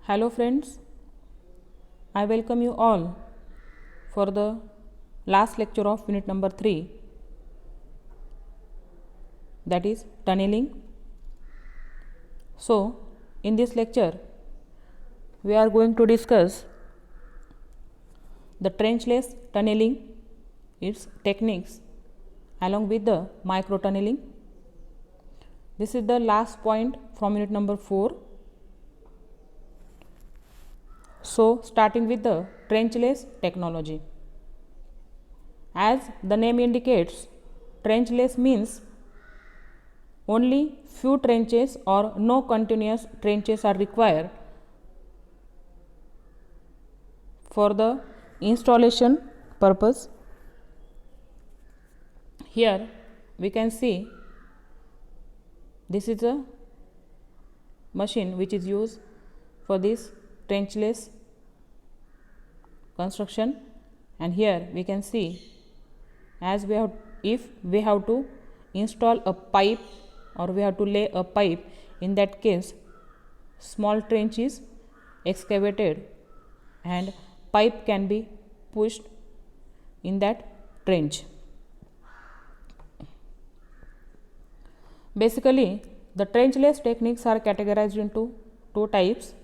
Hello friends, I welcome you all for the last lecture of unit number 3, that is tunneling. So, in this lecture we are going to discuss the trenchless tunneling, its techniques along with the micro tunneling. This is the last point from unit number 4. So, starting with the trenchless technology. As the name indicates, trenchless means only few trenches or no continuous trenches are required for the installation purpose. Here we can see this is a machine which is used for this trenchless construction, and here we can see as we have, if we have to install a pipe or we have to lay a pipe, in that case small trench is excavated and pipe can be pushed in that trench. Basically, the trenchless techniques are categorized into two types.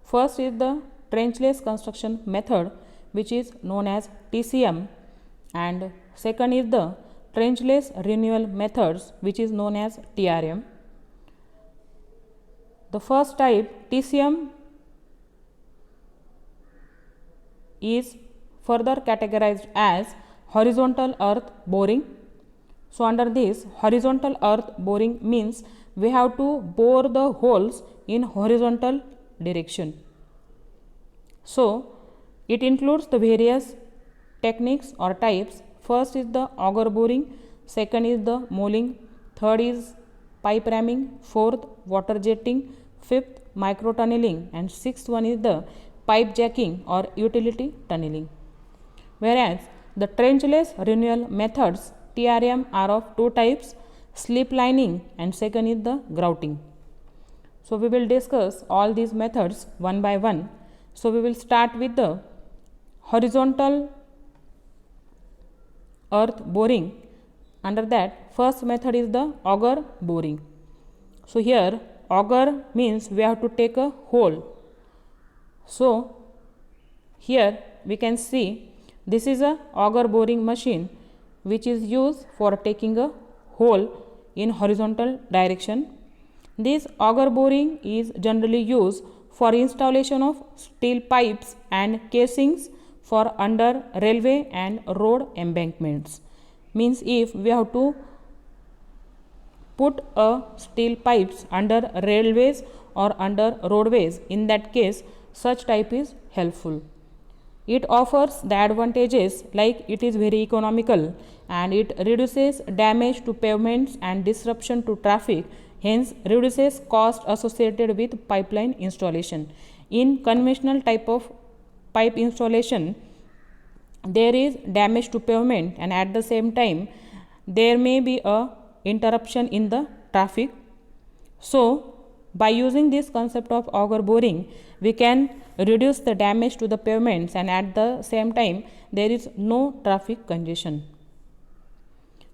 First is the trenchless construction method, which is known as TCM, and second is the trenchless renewal methods, which is known as TRM. The first type, TCM, is further categorized as horizontal earth boring. So, under this horizontal earth boring means we have to bore the holes in horizontal direction. So, it includes the various techniques or types. First is the auger boring, second is the molding, third is pipe ramming, fourth water jetting, fifth micro tunneling, and sixth one is the pipe jacking or utility tunneling. Whereas the trenchless renewal methods TRM are of two types, slip lining and second is the grouting. So, we will discuss all these methods one by one. So, we will start with the horizontal earth boring. Under that, first method is the auger boring. So, here auger means we have to take a hole. So, here we can see this is a auger boring machine which is used for taking a hole in horizontal direction. This auger boring is generally used for installation of steel pipes and casings for under railway and road embankments. Means if we have to put a steel pipes under railways or under roadways, in that case such type is helpful. It offers the advantages like it is very economical and it reduces damage to pavements and disruption to traffic, hence reduces cost associated with pipeline installation. In conventional type of pipe installation, there is damage to pavement and at the same time there may be a interruption in the traffic. So, by using this concept of auger boring, we can reduce the damage to the pavements and at the same time there is no traffic congestion.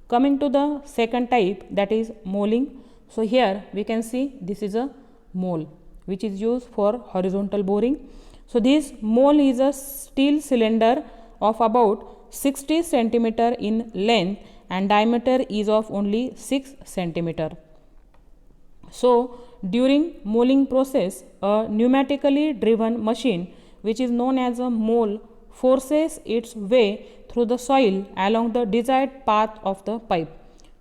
Coming to the second type, that is molding. So, here we can see this is a mole which is used for horizontal boring. So, this mole is a steel cylinder of about 60 centimeter in length and diameter is of only 6 centimeter. So, during molding process, a pneumatically driven machine which is known as a mole forces its way through the soil along the desired path of the pipe.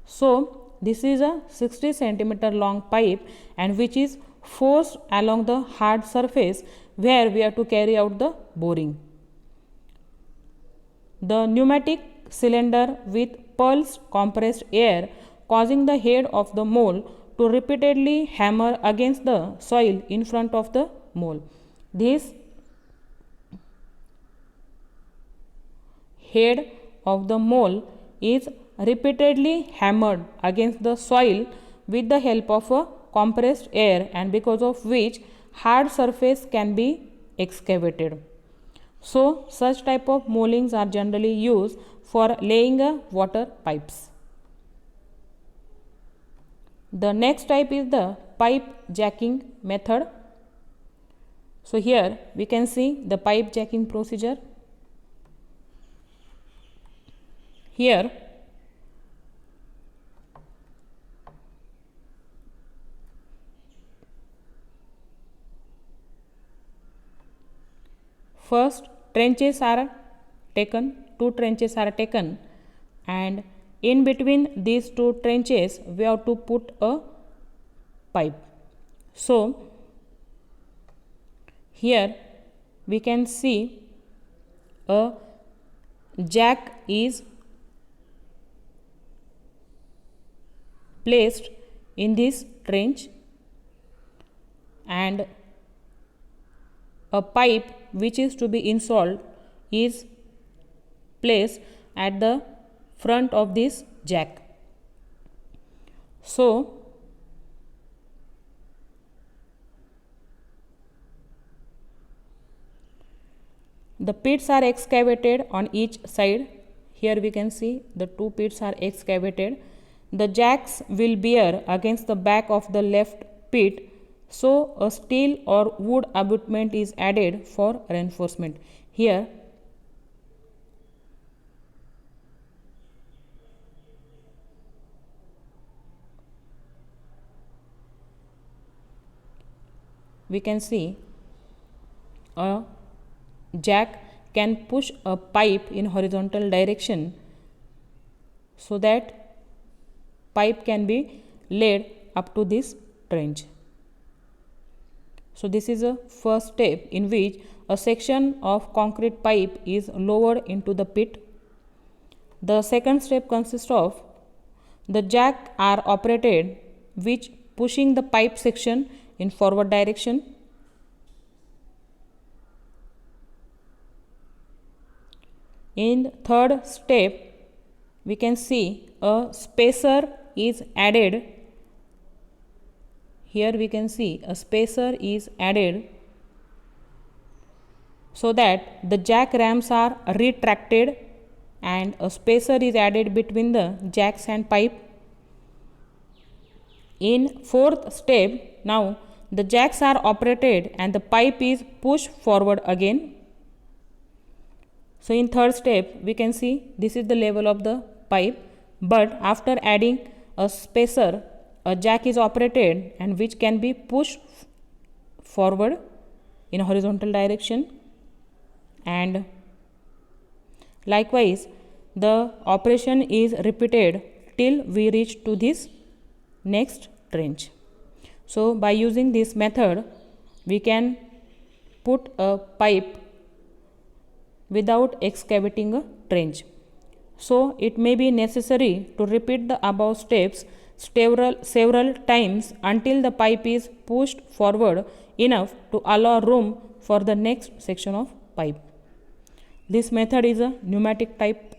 So, this is a 60 centimeter long pipe and which is forced along the hard surface where we have to carry out the boring. The pneumatic cylinder with pulsed compressed air causing the head of the mole to repeatedly hammer against the soil in front of the mole. This head of the mole is repeatedly hammered against the soil with the help of a compressed air, and because of which hard surface can be excavated. So such type of moldings are generally used for laying a water pipes. The next type is the pipe jacking method. So here we can see the pipe jacking procedure. Here first trenches are taken, two trenches are taken, and in between these two trenches we have to put a pipe. So here we can see a jack is placed in this trench and a pipe which is to be installed is placed at the front of this jack. So the pits are excavated on each side. Here we can see the two pits are excavated. The jacks will bear against the back of the left pit, so a steel or wood abutment is added for reinforcement. Here we can see a jack can push a pipe in horizontal direction so that pipe can be laid up to this trench. So this is a first step in which a section of concrete pipe is lowered into the pit. The second step consists of the jack are operated which pushing the pipe section in forward direction. In third step we can see a spacer is added. Here we can see a spacer is added so that the jack rams are retracted and a spacer is added between the jacks and pipe. In fourth step, now the jacks are operated and the pipe is pushed forward again. So in third step we can see this is the level of the pipe, but after adding a spacer a jack is operated and which can be pushed forward in a horizontal direction, and likewise the operation is repeated till we reach to this next trench. So by using this method we can put a pipe without excavating a trench. So it may be necessary to repeat the above steps several times until the pipe is pushed forward enough to allow room for the next section of pipe. This method is a pneumatic type.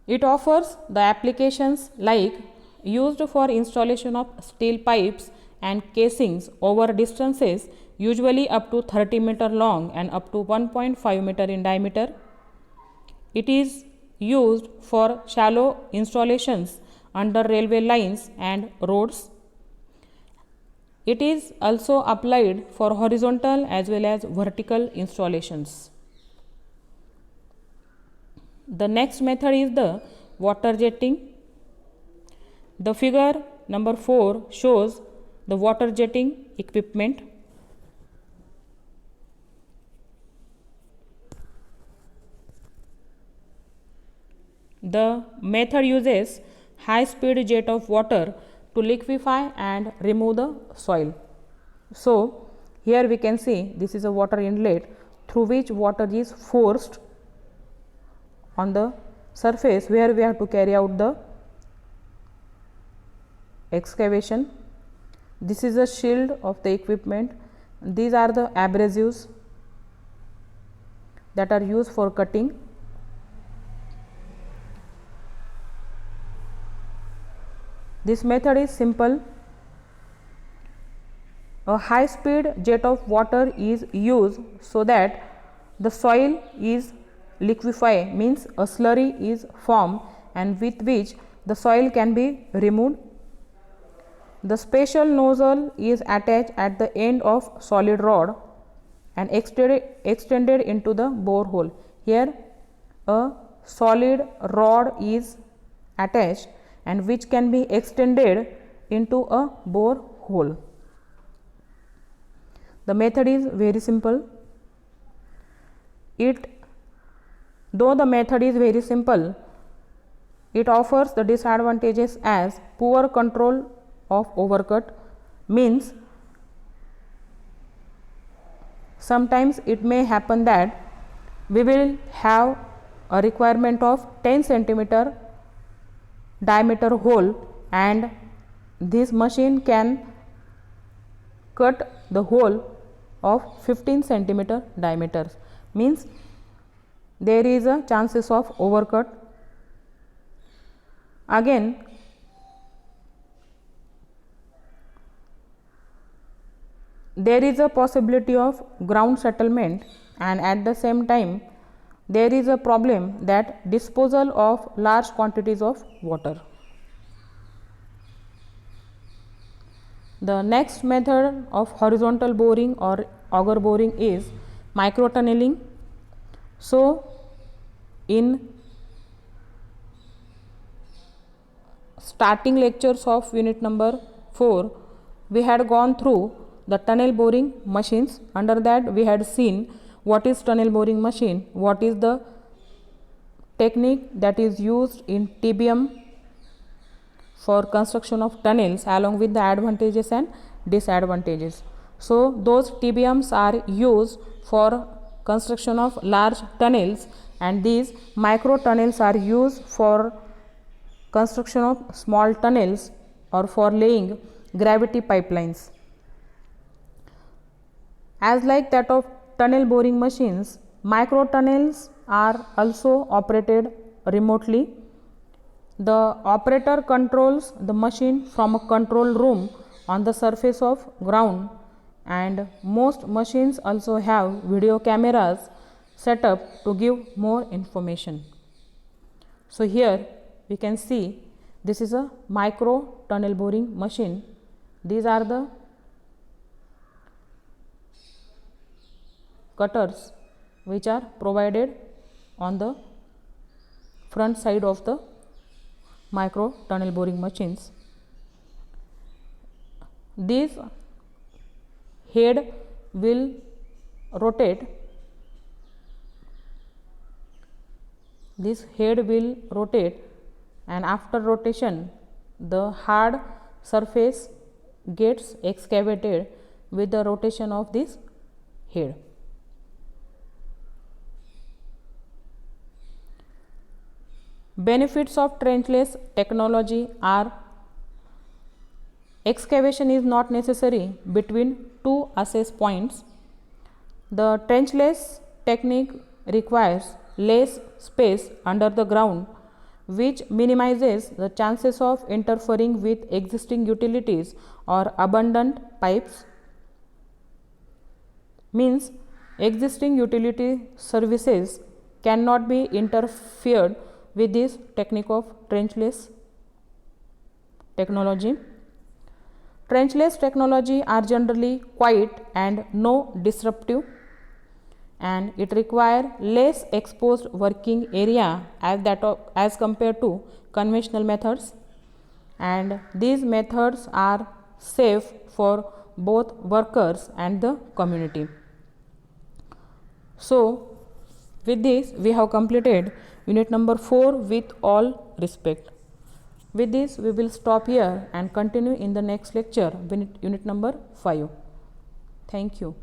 It offers the applications like used for installation of steel pipes and casings over distances usually up to 30 meter long and up to 1.5 meter in diameter. It is used for shallow installations under railway lines and roads. It is also applied for horizontal as well as vertical installations. The next method is the water jetting. The figure number 4 shows the water jetting equipment. The method uses high speed jet of water to liquefy and remove the soil. So here we can see this is a water inlet through which water is forced on the surface where we have to carry out the excavation. This is a shield of the equipment. These are the abrasives that are used for cutting. This method is simple A high speed jet of water is used so that the soil is liquefied, means a slurry is formed and with which the soil can be removed. The special nozzle is attached at the end of solid rod and extended into the borehole. Here a solid rod is attached and which can be extended into a borehole. The method is very simple. Though the method is very simple, it offers the disadvantages as poor control of overcut, means sometimes it may happen that we will have a requirement of 10 centimeter diameter hole and this machine can cut the hole of 15 centimeter diameters, means there is a chances of overcut. Again, there is a possibility of ground settlement and at the same time there is a problem that disposal of large quantities of water. The next method of horizontal boring or auger boring is microtunneling. So, in starting lectures of unit number 4, we had gone through the tunnel boring machines. Under that we had seen what is tunnel boring machine, what is the technique that is used in TBM for construction of tunnels along with the advantages and disadvantages. So, those TBMs are used for construction of large tunnels and these micro tunnels are used for construction of small tunnels or for laying gravity pipelines. As like that of tunnel boring machines, micro tunnels are also operated remotely. The operator controls the machine from a control room on the surface of ground and most machines also have video cameras set up to give more information. So, here we can see this is a micro tunnel boring machine. These are the cutters which are provided on the front side of the micro tunnel boring machines. This head will rotate. This head will rotate and after rotation the hard surface gets excavated with the rotation of this head. Benefits of trenchless technology are: excavation is not necessary between two access points. The trenchless technique requires less space under the ground, which minimizes the chances of interfering with existing utilities or abundant pipes. Means existing utility services cannot be interfered with this technique of trenchless technology. Trenchless technology are generally quiet and no disruptive and it require less exposed working area as compared to conventional methods and these methods are safe for both workers and the community. So, with this we have completed unit number 4 with all respect. With this we will stop here and continue in the next lecture, unit number 5. Thank you.